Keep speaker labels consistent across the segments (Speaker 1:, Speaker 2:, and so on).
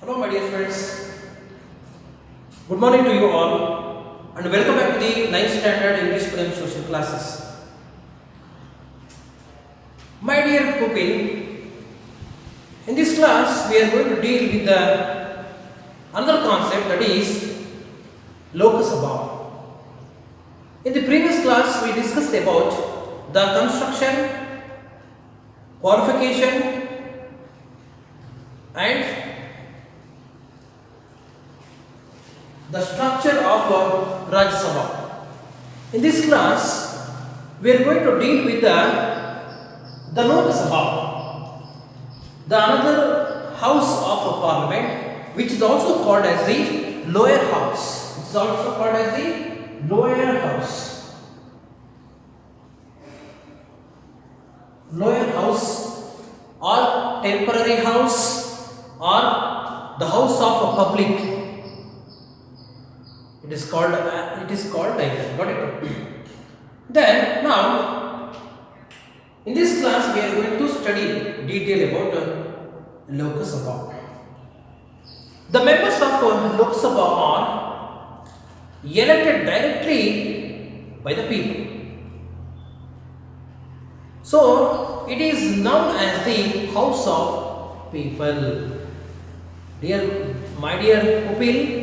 Speaker 1: Hello, my dear friends. Good morning to you all, and welcome back to the 9th Standard English Medium Social Classes. My dear pupil, in this class we are going to deal with the another concept, that is locus above. In the previous class, we discussed about the construction, qualification, and the structure of Rajya Sabha. In this class, we are going to deal with the Lok Sabha, the another house of parliament, which is also called as the lower house. It is also called as the lower house. Lower house or temporary house or the house of a public. It is called like that. Got it? Then now in this class we are going to study detail about Lok Sabha. The members of Lok Sabha are elected directly by the people. So it is known as the House of People. My dear pupil,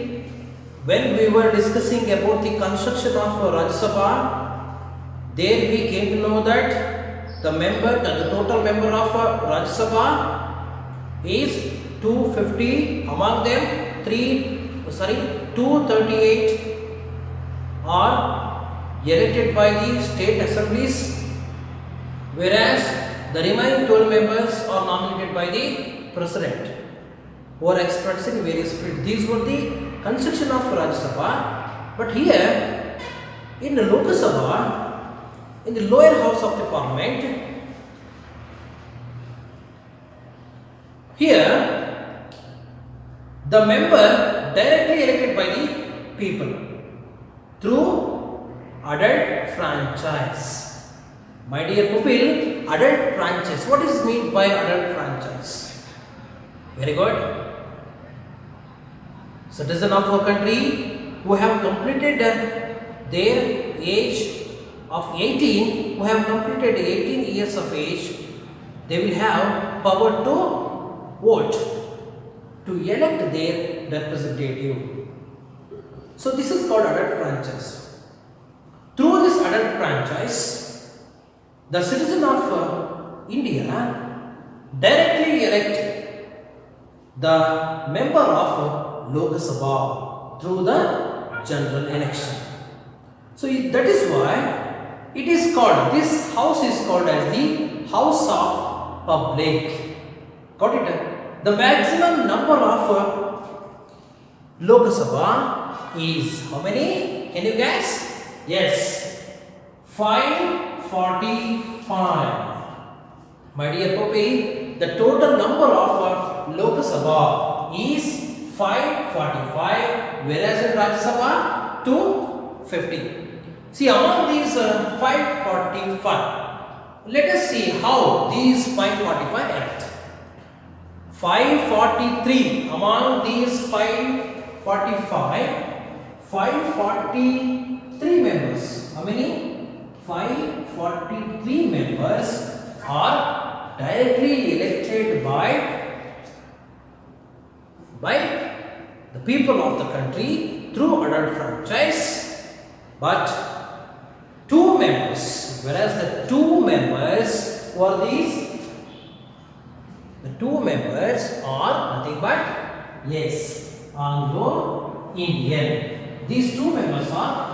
Speaker 1: when we were discussing about the construction of Rajya Sabha, there we came to know that the total member of Rajya Sabha is 250. Among them, 238 are elected by the state assemblies, whereas the remaining 12 members are nominated by the president, who are experts in various fields. These were the construction of Rajya Sabha. But here in the Lok Sabha, in the lower house of the parliament, here the member directly elected by the people through adult franchise. My dear pupil, adult franchise. What is meant by adult franchise? Very good. Citizen of our country who have completed their age of 18, who have completed 18 years of age, they will have power to vote, to elect their representative. So this is called adult franchise. Through this adult franchise, the citizen of India directly elect the member of Lok Sabha through the general election. So that is why it is called, this house is called as the House of Public. Got it? The maximum number of Lok Sabha is how many? Can you guess? Yes, 545. My dear pupil, the total number of Lok Sabha is 545, whereas in Rajya Sabha 250. See, among these 545, let us see how these 545 elect. 543 among these 545, 543 members. How many? 543 members are directly elected by the people of the country through adult franchise, but two members, whereas the two members who are these, the two members are nothing but, yes, Anglo-Indian. These two members are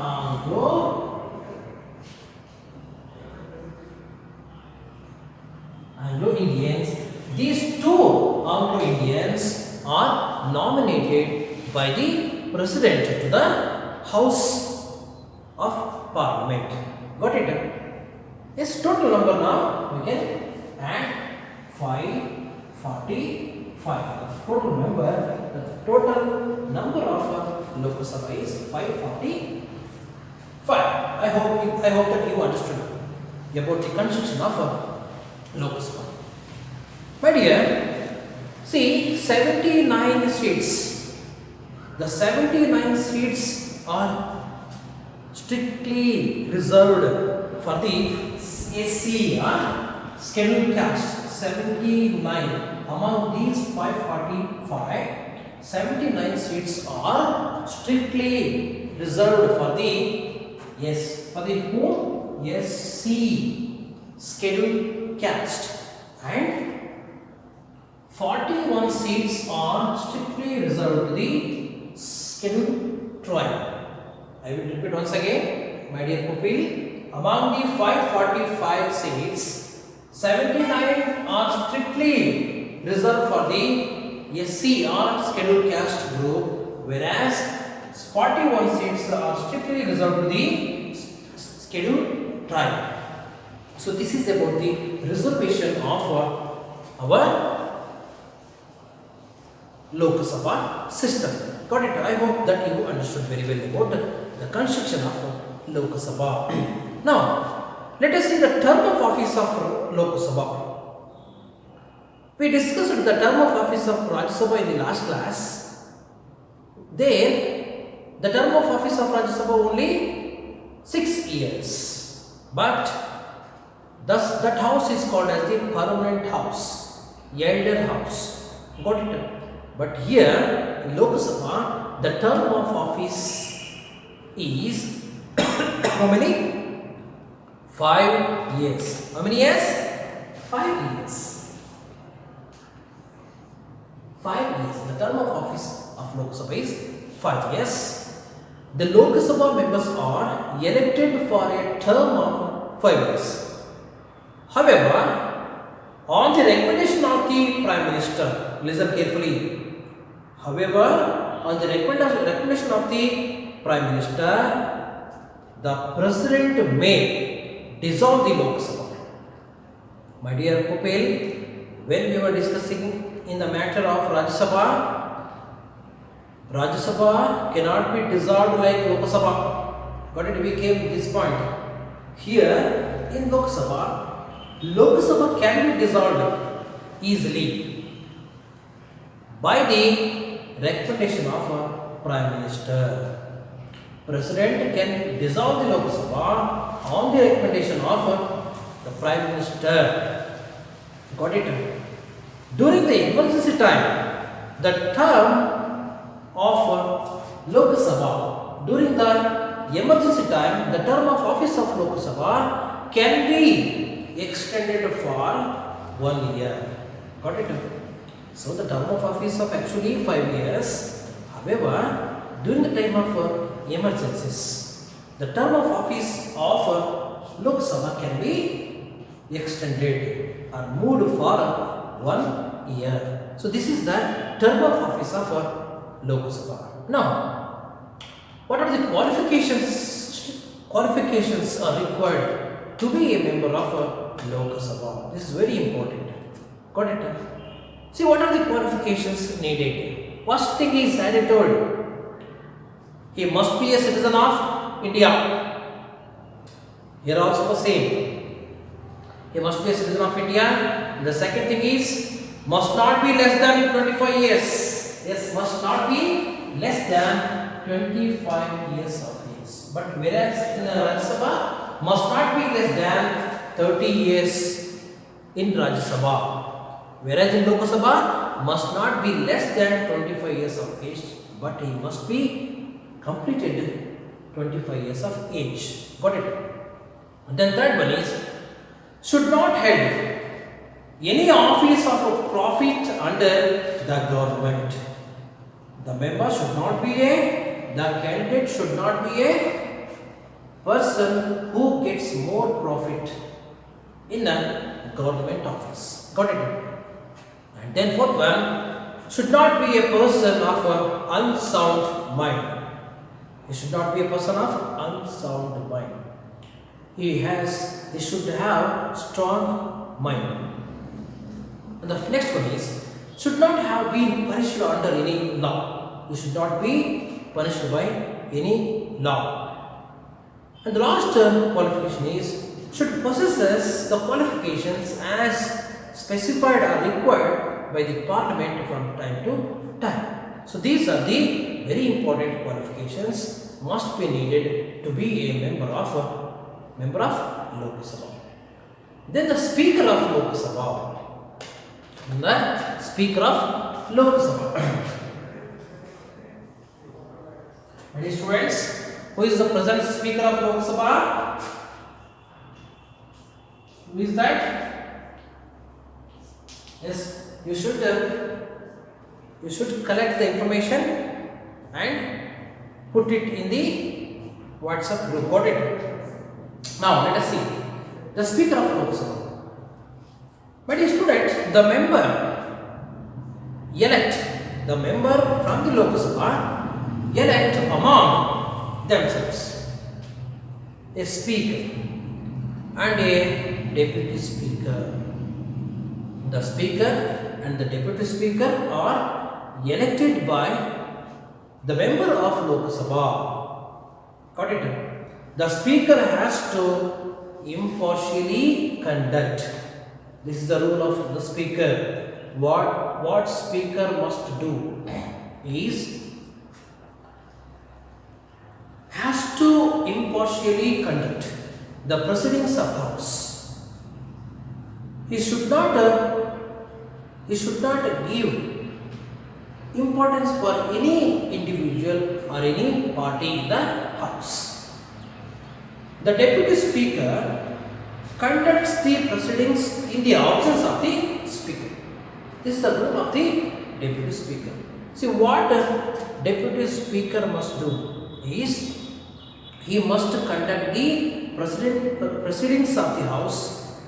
Speaker 1: Anglo-Indians. These two Anglo-Indians are nominated by the president to the House of Parliament. Got it? Yes, total number now we can add 545. Total number, the total number of Lok Sabha is 545. I hope that you understood about the construction of Lok Sabha. My dear, See, 79 seats. The 79 seats are strictly reserved for the SC, scheduled caste. 79 among these 545, 79 seats are strictly reserved for the whom? SC, scheduled caste, and 41 seats are strictly reserved to the scheduled tribe. I will repeat once again, my dear pupil. Among the 545 seats, 79 are strictly reserved for the SC or scheduled caste group, whereas 41 seats are strictly reserved to the scheduled tribe. So this is about the reservation of our Lok Sabha system. Got it? I hope that you understood very well about the construction of Lok Sabha. Now, let us see the term of office of Lok Sabha. We discussed the term of office of Rajya Sabha in the last class. There, the term of office of Rajya Sabha only 6 years. But thus that house is called as the permanent house, elder house. Got it? But here in Lok Sabha, the term of office is how many? 5 years. How many years? 5 years. 5 years. The term of office of Lok Sabha is 5 years. The Lok Sabha members are elected for a term of 5 years. However, on the recommendation of the Prime Minister, listen carefully. However, on the recommendation of the Prime Minister, the President may dissolve the Lok Sabha. My dear pupil, when we were discussing in the matter of Rajya Sabha cannot be dissolved like Lok Sabha. Got it? We came to this point. Here in Lok Sabha can be dissolved easily by the recommendation of a Prime Minister. President can dissolve the Lok Sabha on the recommendation of the Prime Minister. Got it? During the emergency time, the term of Lok Sabha, during the emergency time, the term of office of Lok Sabha can be extended for 1 year. Got it? So the term of office of actually 5 years. However, during the time of emergencies, the term of office of Lok Sabha can be extended or moved for 1 year. So this is the term of office of Lok Sabha. Now, what are the qualifications? Qualifications are required to be a member of Lok Sabha. This is very important. Got it? See, what are the qualifications needed? First thing is, as I told, he must be a citizen of India. Here also the same. He must be a citizen of India. The second thing is, must not be less than 25 years. Yes, must not be less than 25 years of age. But whereas in Rajya Sabha, must not be less than 30 years in Rajya Sabha. Whereas in Lok Sabha, must not be less than 25 years of age, but he must be completed 25 years of age. Got it? And then third one is, should not hold any office of a profit under the government. The member should not be the candidate should not be a person who gets more profit in a government office. Got it? And then fourth one, should not be a person of unsound mind. He should not be a person of unsound mind. He should have strong mind. And the next one is, should not have been punished under any law. He should not be punished by any law. And the last qualification is, should possess the qualifications as specified or required by the Parliament from time to time. So these are the very important qualifications must be needed to be a member of Lok Sabha. Then the Speaker of Lok Sabha. The Speaker of Lok Sabha. Ready, students? Who is the present Speaker of Lok Sabha? Who is that? Yes, you should collect the information and put it in the WhatsApp group. Got it? Now let us see the Speaker of Lok Sabha. But students, the member from the Lok Sabha elect among themselves a speaker and a deputy speaker. The speaker and the deputy speaker are elected by the member of Lok Sabha. Got it? The speaker has to impartially conduct. This is the rule of the speaker. What speaker must do is has to impartially conduct the proceedings of the House. He should not give importance for any individual or any party in the House. The deputy speaker conducts the proceedings in the absence of the speaker. This is the rule of the deputy speaker. See, what deputy speaker must do is he must conduct the proceedings of the House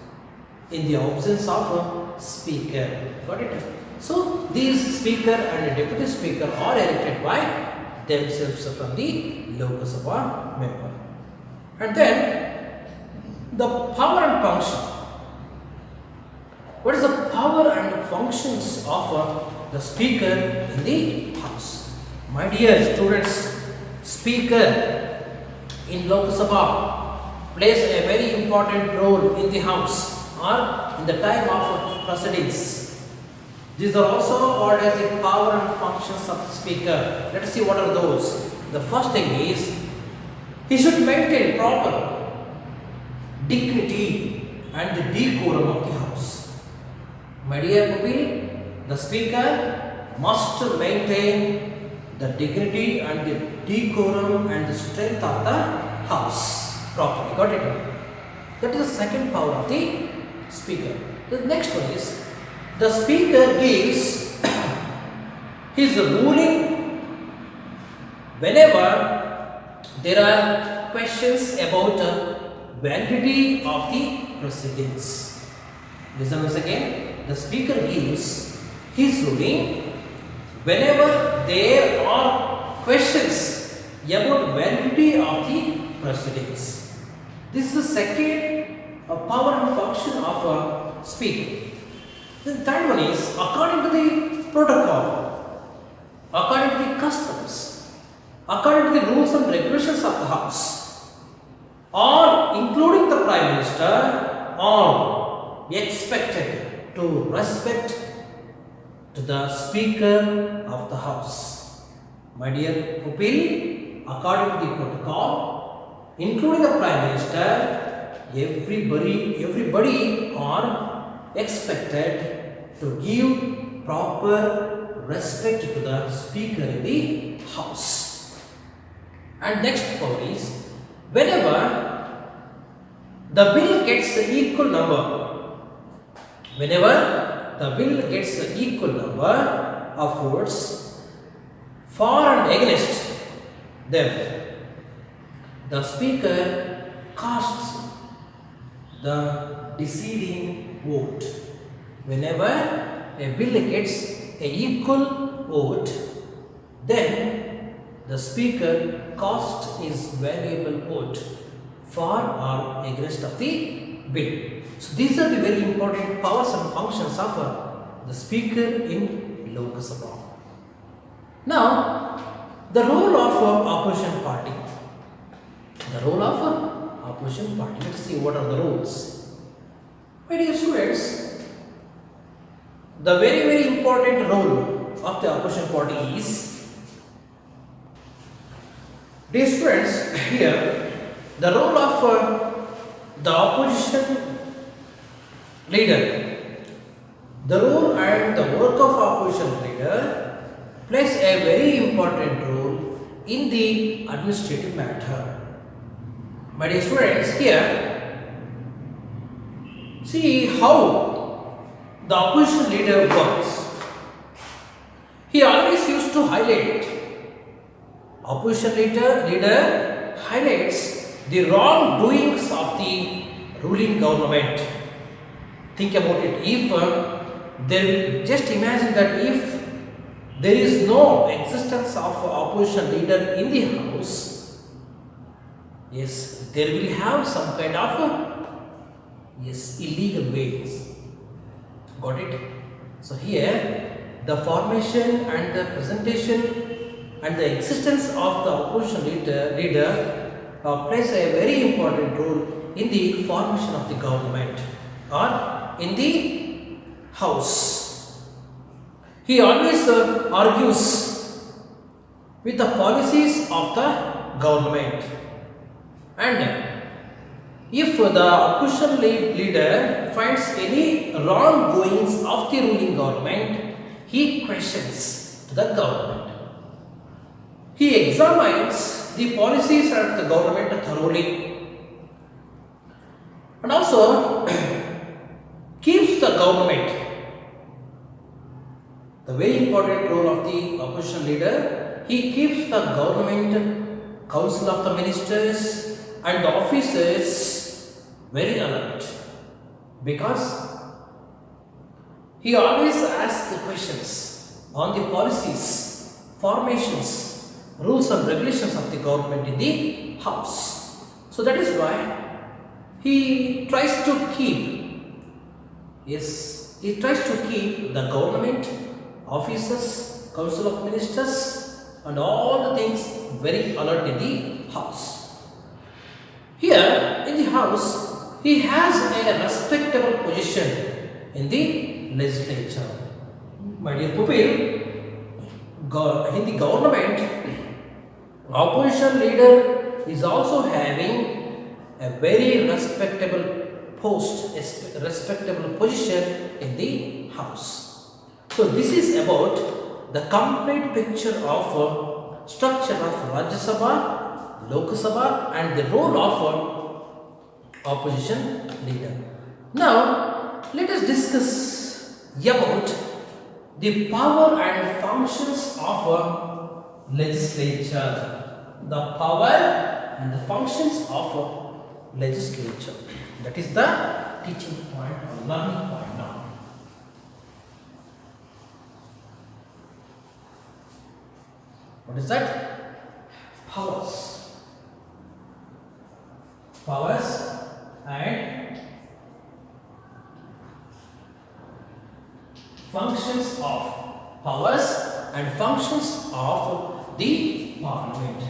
Speaker 1: in the absence of a speaker. Got it? So these speaker and deputy speaker are elected by themselves from the Lok Sabha member. And then the power and function. What is the power and functions of the speaker in the House? My dear students, speaker in Lok Sabha plays a very important role in the House or in the time of proceedings. These are also called as the power and functions of the speaker. Let us see what are those. The first thing is he should maintain proper dignity and the decorum of the House. My dear pupil, the speaker must maintain the dignity and the decorum and the strength of the House properly. Got it? That is the second power of the speaker. The next one is the speaker gives his ruling whenever there are questions about validity of the proceedings. Listen once again. The speaker gives his ruling whenever there are questions about validity of the proceedings. This is the second power and function of a speaker. The third one is according to the protocol, according to the customs, according to the rules and regulations of the House, or including the Prime Minister, are expected to respect to the Speaker of the House. My dear pupil, according to the protocol, including the Prime Minister, everybody are expected to give proper respect to the Speaker in the House. And next power is whenever the bill gets an equal number, whenever the bill gets an equal number of votes for and against them, the Speaker casts the deciding vote. Whenever a bill gets an equal vote, then the Speaker casts his valuable vote for or against of the bill. So these are the very important powers and functions of the Speaker in Lok Sabha. Now, the role of opposition party. The role of opposition party. Let's see what are the roles. My dear students, the very important role of the opposition party is, dear students, here the role of the opposition leader, the role and the work of opposition leader plays a very important role in the administrative matter. My dear students, here see how the opposition leader works. He always used to highlight, opposition leader highlights the wrongdoings of the ruling government. Think about it. If just imagine that if there is no existence of opposition leader in the house, yes, there will have some kind of illegal ways. Got it? So here the formation and the presentation and the existence of the opposition leader plays a very important role in the formation of the government or in the house. He always argues with the policies of the government, and if the opposition leader finds any wrongdoings of the ruling government, he questions to the government. He examines the policies of the government thoroughly, and also keeps the government. The very important role of the opposition leader, he keeps the government, council of the ministers and the officers very alert, because he always asks the questions on the policies, formations, rules and regulations of the government in the house. So that is why he tries to keep, he tries to keep the government, officers, council of ministers and all the things very alert in the house. Here in the house, he has a respectable position in the legislature. My dear pupil, in the government, opposition leader is also having a very respectable post, a respectable position in the house. So this is about the complete picture of structure of Rajya Sabha, Lok Sabha and the role of opposition leader. Now let us discuss about the power and functions of a legislature. The power and the functions of a legislature. That is the teaching point or learning point now. What is that? Powers. Powers and functions of the parliament.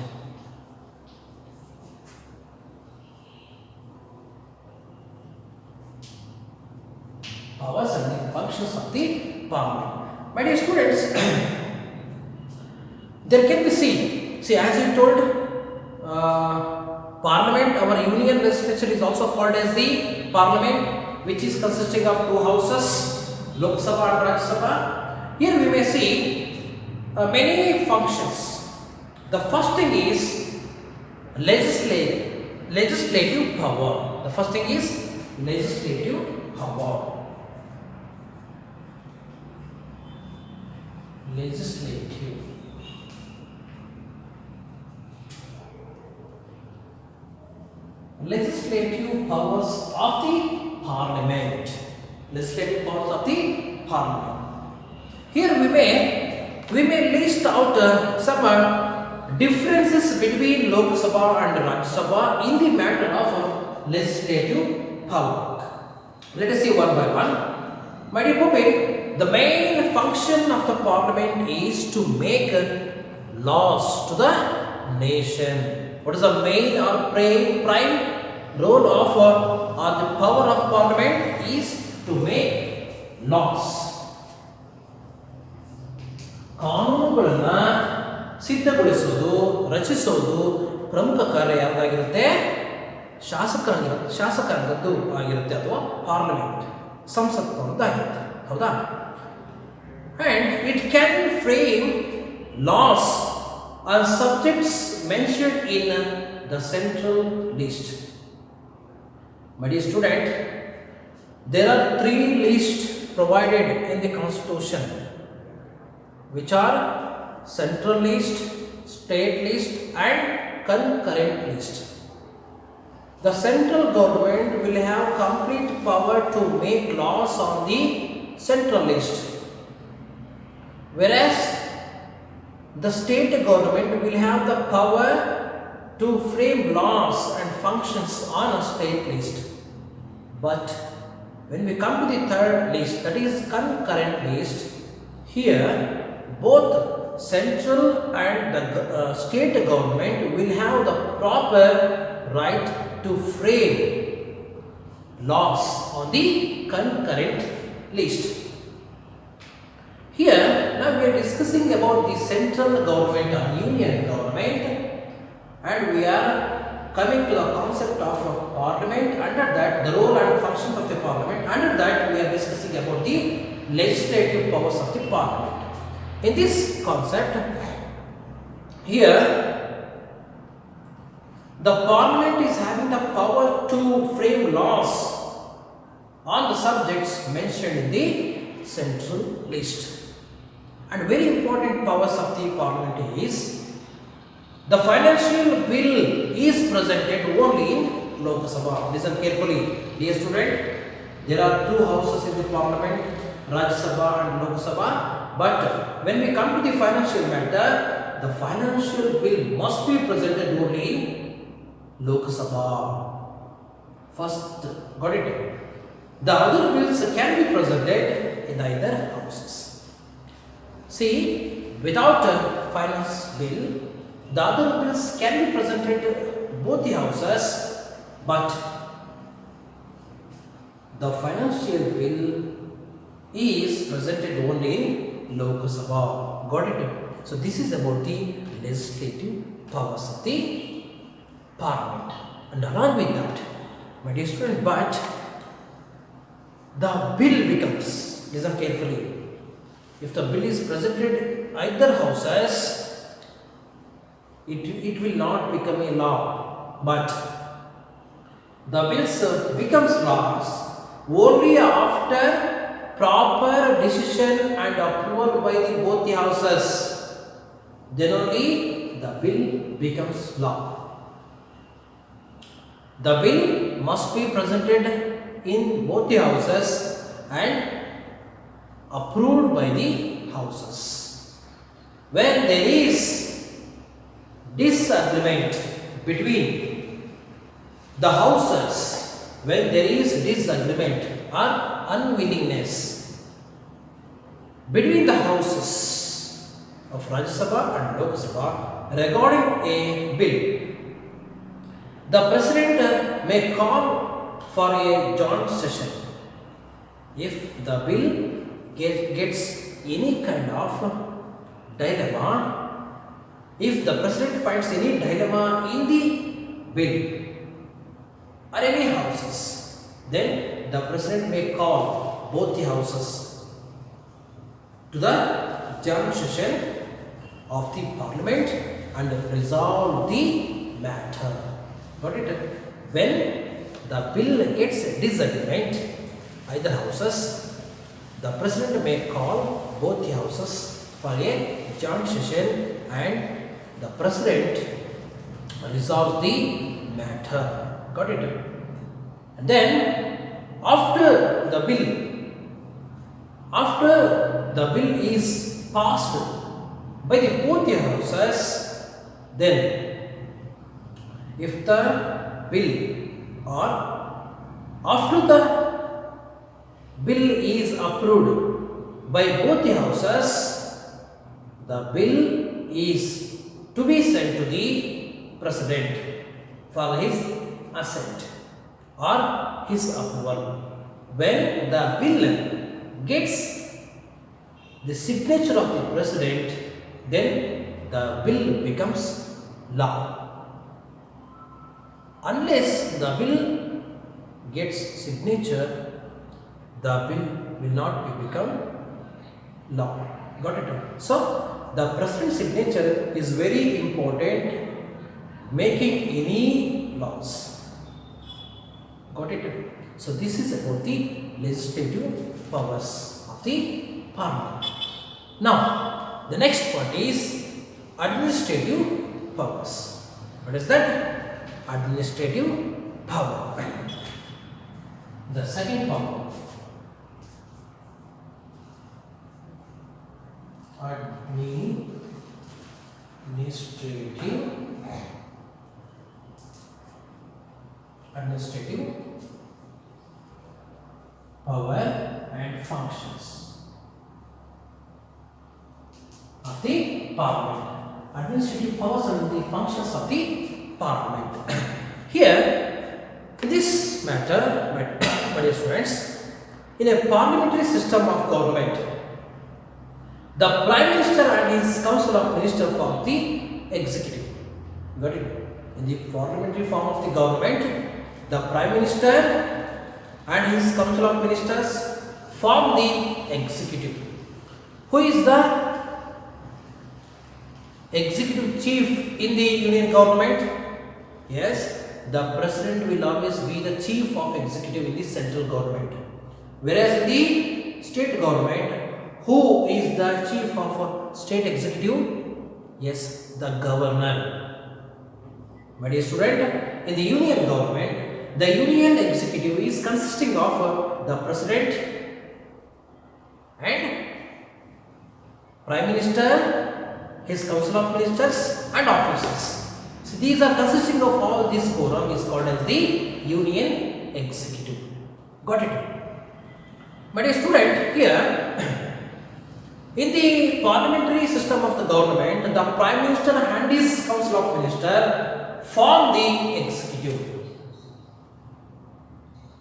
Speaker 1: Powers and the functions of the parliament. My dear students, there can be see as I told, parliament, our union legislature is also called as the parliament, which is consisting of two houses, Lok Sabha and Rajya Sabha. Here we may see many functions. The first thing is legislative power. The first thing is legislative power. Legislative. Legislative powers of the parliament. Legislative powers of the parliament. Here we may list out some differences between Lok Sabha and Rajya Sabha in the matter of legislative power. Let us see one by one. My dear pupil, the main function of the parliament is to make laws to the nation. What is the main or prime role of or the power of parliament is to make laws. ಕಾನೂನುಗಳನ್ನು ಸಿದ್ಧಗೊಳಿಸೋದು, ರಚಿಸೋದು ಪ್ರಮುಖ ಕಾರ್ಯ ಯಾವುದಾಗಿರುತ್ತೆ? ಶಾಸಕಾಂಗದ್ದು ಆಗಿರುತ್ತೆ, ಅಥವಾ parliament, ಸಂಸತ್ತುಗಳದ್ದಾಗಿರುತ್ತೆ. ಹೌದಾ? And it can frame laws or subjects mentioned in the central list. My dear student, there are 3 lists provided in the constitution, which are central list, state list and concurrent list. The central government will have complete power to make laws on the central list, whereas the state government will have the power to frame laws and functions on a state list. But when we come to the third list, that is concurrent list, here both central and the state government will have the proper right to frame laws on the concurrent list. Here now we are discussing about the central government or union government, and we are coming to the concept of parliament. Under that, the role and functions of the parliament. Under that, we are discussing about the legislative powers of the parliament. In this concept, here the parliament is having the power to frame laws on the subjects mentioned in the central list. And very important powers of the parliament is the financial bill is presented only in Lok Sabha. Listen carefully, dear student. There are 2 houses in the parliament, Rajya Sabha and Lok Sabha. But when we come to the financial matter, the financial bill must be presented only in Lok Sabha. First, got it? The other bills can be presented in either houses. See, without a finance bill, the other bills can be presented both the houses, but the financial bill is presented only in Lok Sabha. Got it? So this is about the legislative powers of the parliament. And along with that, my dear student, but the bill becomes, listen carefully, if the bill is presented either houses, it will not become a law, but the bills becomes laws only after proper decision and approval by both the houses. Then only the bill becomes law. The bill must be presented in both the houses and approved by the houses. When there is disagreement between the houses, when there is disagreement or unwillingness between the houses of Rajya Sabha and Lok Sabha regarding a bill, the president may call for a joint session. If the bill gets any kind of dilemma, if the president finds any dilemma in the bill or any houses, then the president may call both the houses to the joint session of the parliament and resolve the matter. Got it? When the bill gets disagreement, either houses, the president may call both the houses for a joint session and the president resolves the matter. Got it? And then after the bill is passed by both the houses, then if the bill or after the bill is approved by both the houses, the bill is to be sent to the president for his assent or his approval. When the bill gets the signature of the president, then the bill becomes law. Unless the bill gets signature, the bill will not become law. Got it? So the president's signature is very important making any laws. Got it? So this is about the legislative powers of the parliament. Now the next part is administrative powers. What is that? Administrative power. The second power. Administrative power and functions of the parliament. Administrative powers and the functions of the parliament. Here, in this matter, my dear students, in a parliamentary system of government, the Prime Minister and his Council of Ministers form the executive. Got it? In the parliamentary form of the government, the Prime Minister and his Council of Ministers form the executive. Who is the executive chief in the union government? Yes, the President will always be the chief of executive in the central government. Whereas in the state government, who is the chief of state executive? Yes, the governor. My dear student, in the union government, the union executive is consisting of the president and prime minister, his council of ministers and officers. So these are consisting of all this quorum is called as the union executive. Got it? My dear student, here in the parliamentary system of the government, the Prime Minister and his Council of Ministers form the executive.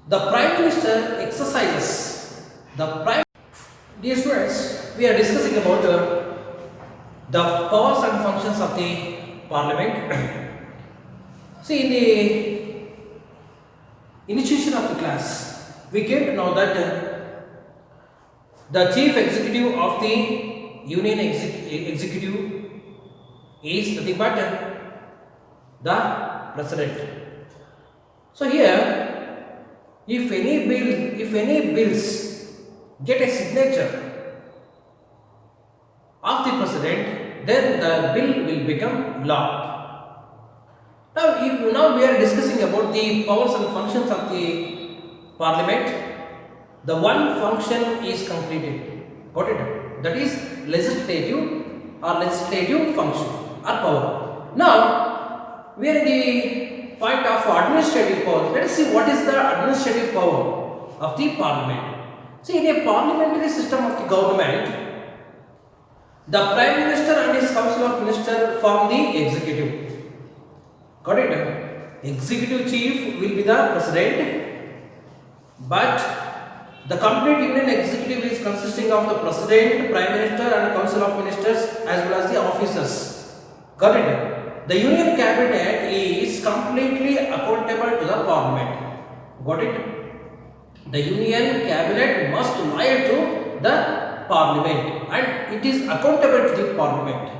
Speaker 1: The Prime Minister exercises the Prime. Dear students, we are discussing about the powers and functions of the Parliament. See, in the initiation of the class, we came to know that the chief executive of the union executive is nothing but the president. So here, if any bills get a signature of the president, then the bill will become law. Now we are discussing about the powers and functions of the parliament. The one function is completed. Got it? That is legislative function or power. Now we are in the point of administrative power. Let us see what is the administrative power of the parliament. See, in a parliamentary system of the government, the Prime Minister and his Council of Ministers form the executive. Got it? Executive chief will be the president, but the complete union executive is consisting of the president, prime minister and council of ministers as well as the officers. Got it? The union cabinet is completely accountable to the parliament. Got it? The union cabinet must lie to the parliament and it is accountable to the parliament.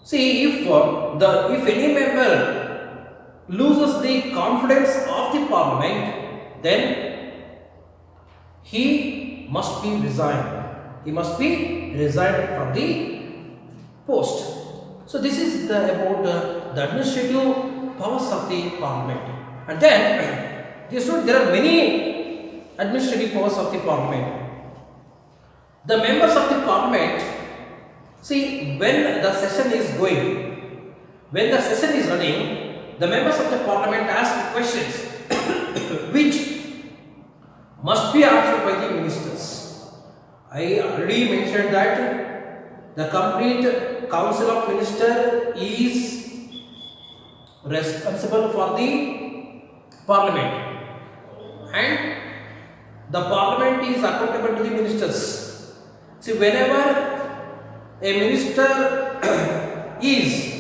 Speaker 1: See, if any member loses the confidence of the parliament, then he must be resigned. He must be resigned from the post. So this is about the administrative powers of the parliament. And then there are many administrative powers of the parliament. The members of the parliament, see, when the session is going, when the session is running, the members of the parliament ask questions which must be answered by the ministers. I already mentioned that the complete council of ministers is responsible for the parliament and the parliament is accountable to the ministers. See, whenever a minister is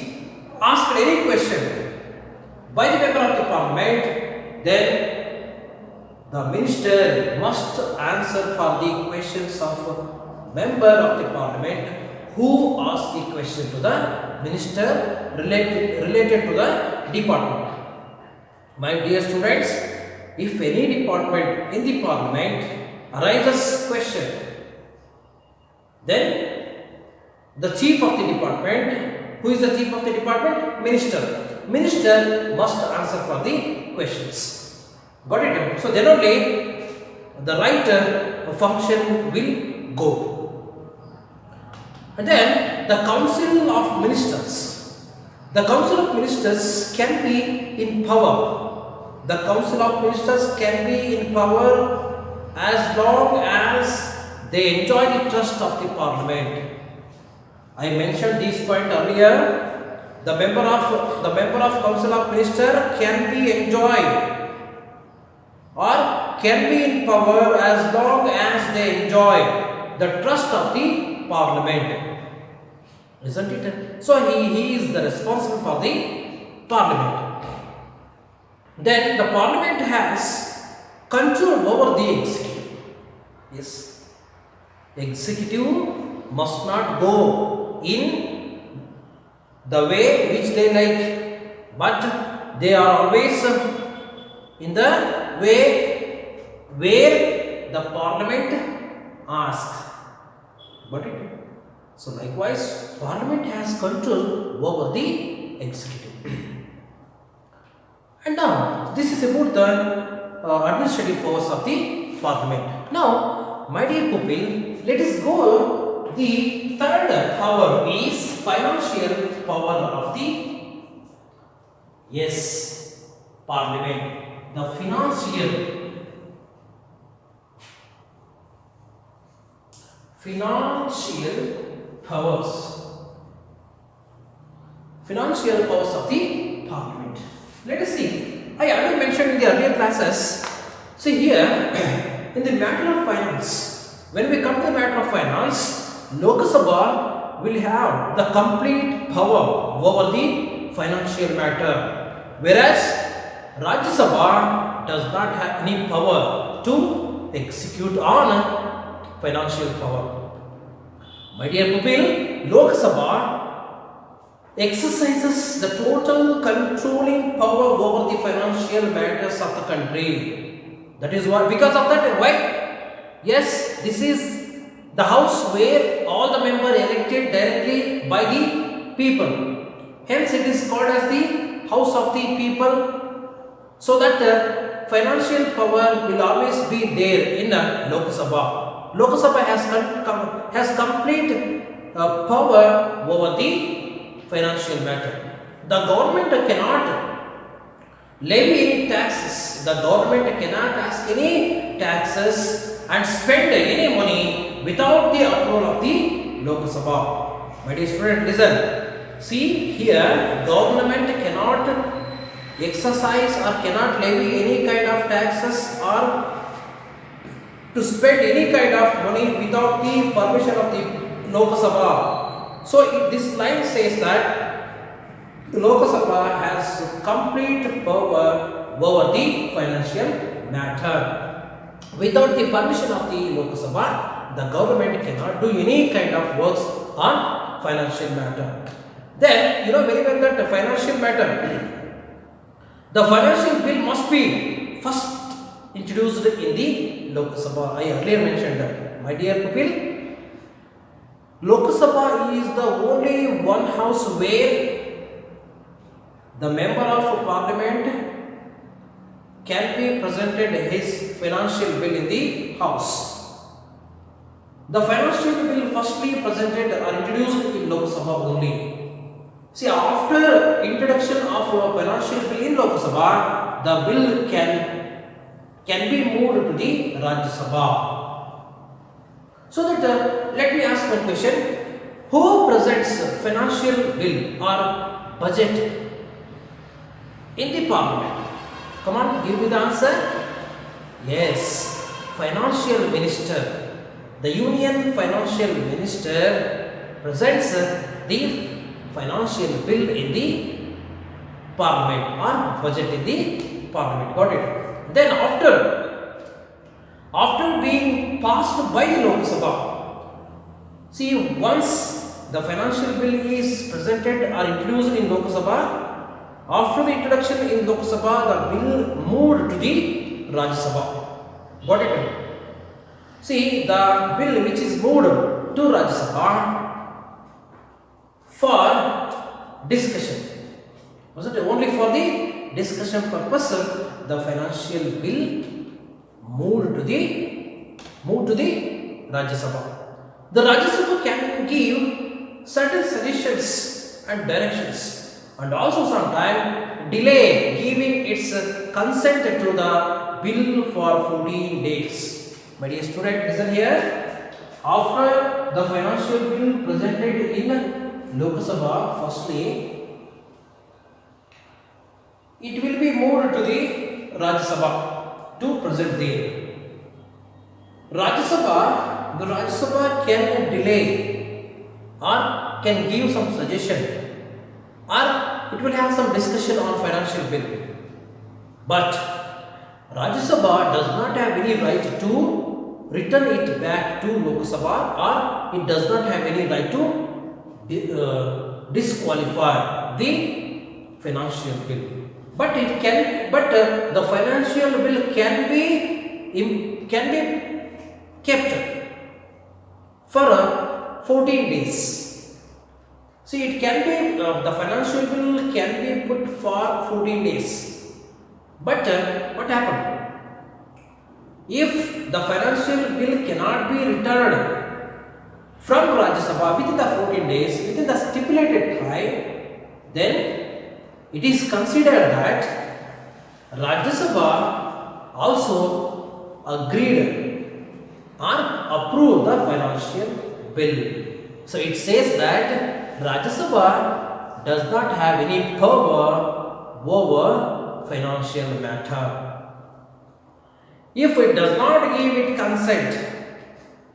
Speaker 1: asked any question by the member of the parliament, then the minister must answer for the questions of member of the parliament who asked the question to the minister related to the department. My dear students, if any department in the parliament arises question, then the chief of the department, who is the chief of the department? Minister must answer for the questions. Got it? So then only the right function will go. And then the council of ministers. The council of ministers can be in power. The council of ministers can be in power as long as they enjoy the trust of the parliament. I mentioned this point earlier. The member of council of minister can be enjoyed or can be in power as long as they enjoy the trust of the parliament. Isn't it? So he is the responsible for the parliament. Then the parliament has control over the executive. Yes. Executive must not go in the way which they like, but they are always in the way where the parliament asks. But it, so likewise, parliament has control over the executive. And now this is about the administrative powers of the parliament. Now, my dear pupil, let us go. The third power is financial power of the parliament. The financial powers. Financial powers of the parliament. Let us see. I already mentioned in the earlier classes. See here, in the matter of finance, when we come to the matter of finance, Lok Sabha will have the complete power over the financial matter, whereas Rajya Sabha does not have any power to execute on financial power. My dear pupil, Lok Sabha exercises the total controlling power over the financial matters of the country. That is what, because of that, why? Yes, this is the house where all the members elected directly by the people. Hence, it is called as the house of the people. So that the financial power will always be there in Lok Sabha. Lok Sabha has complete power over the financial matter. The government cannot levy any taxes. The government cannot ask any taxes and spend any money without the approval of the Lok Sabha. My dear student, listen. See here, government cannot exercise or cannot levy any kind of taxes or to spend any kind of money without the permission of the Lok Sabha. So this line says that Lok Sabha has complete power over the financial matter. Without the permission of the Lok Sabha, the government cannot do any kind of works on financial matter. Then, you know very well that the financial matter, the financial bill must be first introduced in the Lok Sabha. I earlier mentioned that. My dear pupil, Lok Sabha is the only one house where the member of parliament can be presented his financial bill in the house. The financial bill firstly presented or introduced in Lok Sabha only. See, after introduction of a financial bill in Lok Sabha, the bill can be moved to the Rajya Sabha. So that let me ask one question: who presents financial bill or budget in the parliament? Come on, give me the answer. Yes, financial minister. the Union Financial Minister presents the financial bill in the Parliament or budget in the Parliament. Got it? Then after being passed by the Lok Sabha, see, once the financial bill is presented or introduced in Lok Sabha, after the introduction in Lok Sabha, the bill moved to the Rajya Sabha. Got it? See, the bill which is moved to Rajya Sabha for discussion. Was it only for the discussion purpose? The financial bill moved to the Rajya Sabha. The Rajya Sabha can give certain suggestions and directions, and also sometimes delay giving its consent to the bill for 14 days. My dear student, listen here. After the financial bill presented in Lok Sabha, firstly, it will be moved to the Rajya Sabha to present there. The Rajya Sabha can delay or can give some suggestion, or it will have some discussion on financial bill. But Rajya Sabha does not have any right to return it back to Lok Sabha, or it does not have any right to disqualify the financial bill. But it can, the financial bill can be kept for 14 days. See, it can be the financial bill can be put for 14 days. But what happened? If the financial bill cannot be returned from Rajya Sabha within the 14 days, within the stipulated time, then it is considered that Rajya Sabha also agreed or approved the financial bill. So it says that Rajya Sabha does not have any power over financial matter. If it does not give it consent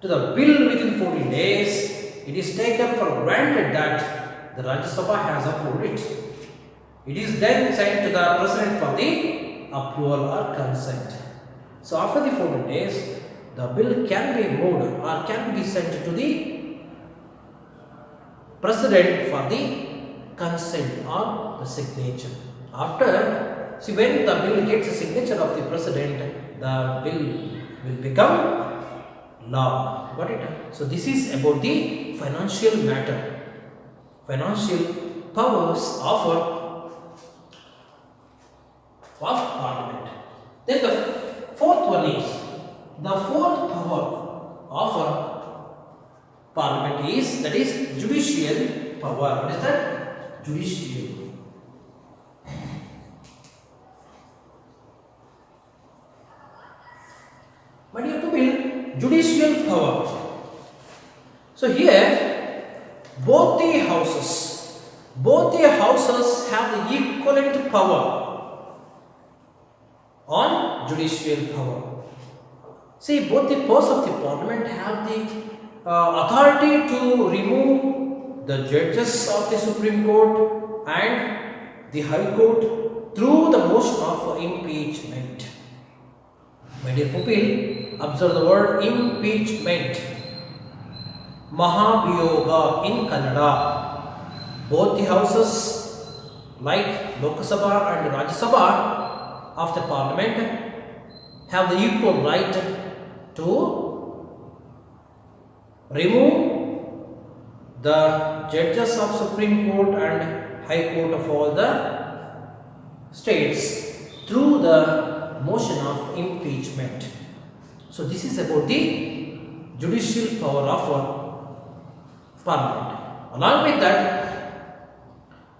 Speaker 1: to the bill within 14 days, it is taken for granted that the Rajya Sabha has approved it. It is then sent to the President for the approval or consent. So after the 14 days, the bill can be moved or can be sent to the President for the consent or the signature. After, see, when the bill gets a signature of the President, the bill will become law. Got it? So this is about the financial matter, financial powers of Parliament. Then the fourth one is, the fourth power of Parliament is, that is judicial power. What is that? Judicial. My dear people, judicial power. So here, both the houses have the equivalent power on judicial power. See, both the powers of the Parliament have the authority to remove the judges of the Supreme Court and the High Court through the motion of impeachment. My dear pupil, observe the word impeachment. Mahabhiyoga in Kannada. Both the houses, like Lok Sabha and Rajya Sabha of the Parliament, have the equal right to remove the judges of Supreme Court and High Court of all the states through the motion of impeachment. So this is about the judicial power of Parliament. Along with that,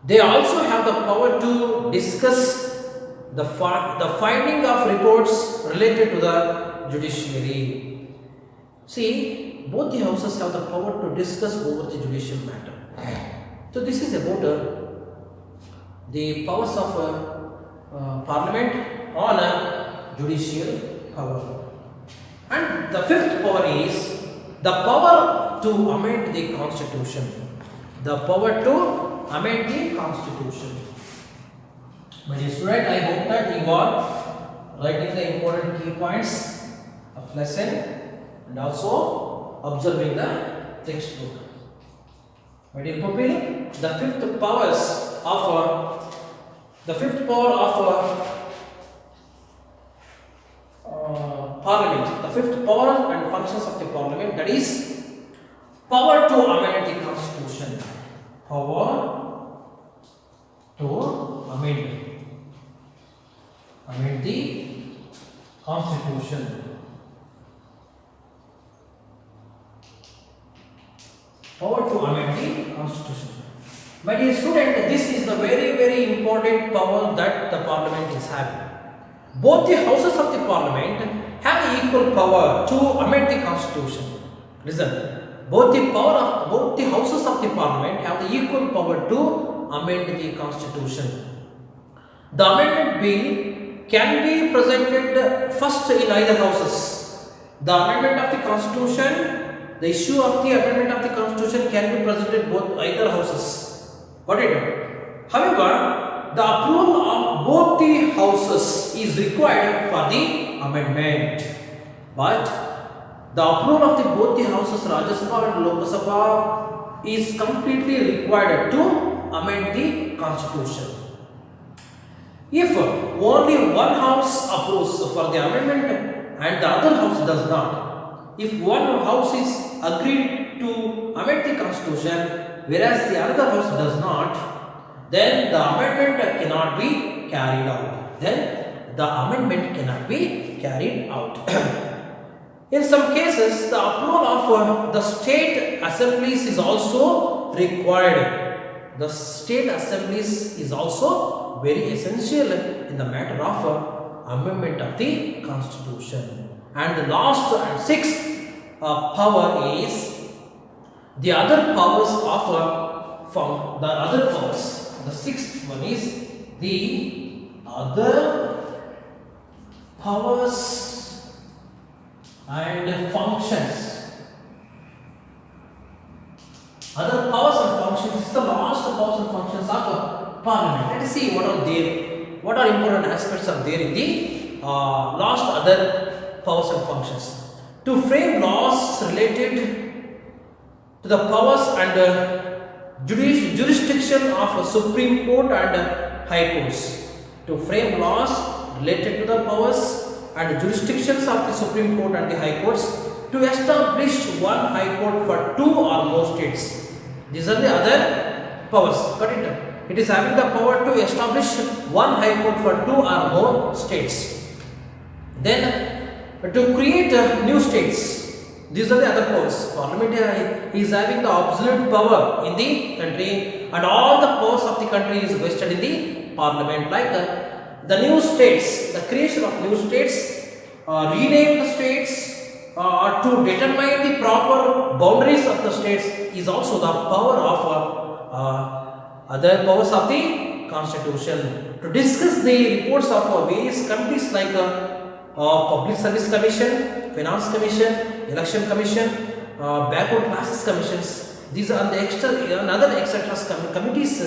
Speaker 1: they also have the power to discuss the finding of reports related to the judiciary. See, both the houses have the power to discuss over the judicial matter. So this is about the powers of Parliament on judicial power. And the fifth power is The power to amend the constitution. The power to amend the constitution. My dear student, I hope that you are writing the important key points of lesson and also observing the textbook. My dear pupil, the fifth power of Parliament, the fifth power and functions of the Parliament, that is power to amend the Constitution. Power to amend the Constitution. Power to amend the Constitution. My dear student, this is the very important power that the Parliament is having. Both the houses of the Parliament have equal power to amend the Constitution. Listen, both the houses of the Parliament have the equal power to amend the Constitution. The amendment bill can be presented first in either houses. The amendment of the Constitution, the issue of the amendment of the Constitution can be presented both either houses. Got it? However, the approval of both the houses is required for the amendment. But the approval of both the houses, Rajya Sabha and Lok Sabha, is completely required to amend the Constitution. If only one house approves for the amendment and the other house does not, if one house is agreed to amend the Constitution whereas the other house does not, then the amendment cannot be carried out. In some cases, the approval of the state assemblies is also required. The state assemblies is also very essential in the matter of amendment of the Constitution. And the last and sixth power is the other powers of the other powers. The sixth one is the other powers and functions. Other powers and functions is the last powers and functions of Parliament. Let us see what are important aspects are there in the last other powers and functions. To frame laws related to the powers and jurisdiction of Supreme Court and High Courts. To frame laws related to the powers and jurisdictions of the Supreme Court and the High Courts. To establish one High Court for two or more states. These are the other powers. Got it? It is having the power to establish one High Court for two or more states. Then to create new states. These are the other powers. Parliament is having the absolute power in the country, and all the powers of the country is vested in the Parliament. Like the new states, the creation of new states, rename the states, to determine the proper boundaries of the states is also the power of other powers of the Constitution. To discuss the reports of various committees like Public Service Commission, Finance Commission, Election Commission, Backward Classes Commissions. These are the other etc. committees.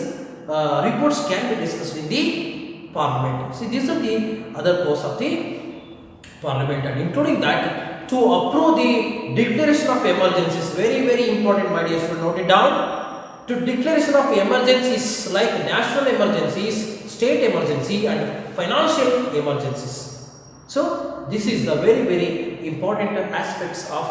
Speaker 1: Reports can be discussed in the Parliament. See, these are the other powers of the Parliament, and including that, to approve the declaration of emergency is very important, my dear student. Note it down. To declaration of emergencies like national emergencies, state emergency, and financial emergencies. So this is the very important aspects of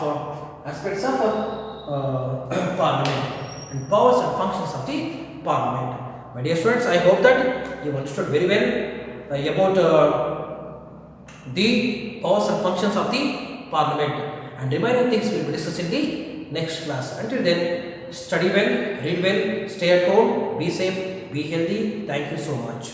Speaker 1: Parliament and powers and functions of the Parliament. My dear students, I hope that you understood very well about the powers and functions of the Parliament, and remaining things will be discussed in the next class. Until then, study well, read well, stay at home, be safe, be healthy. Thank you so much.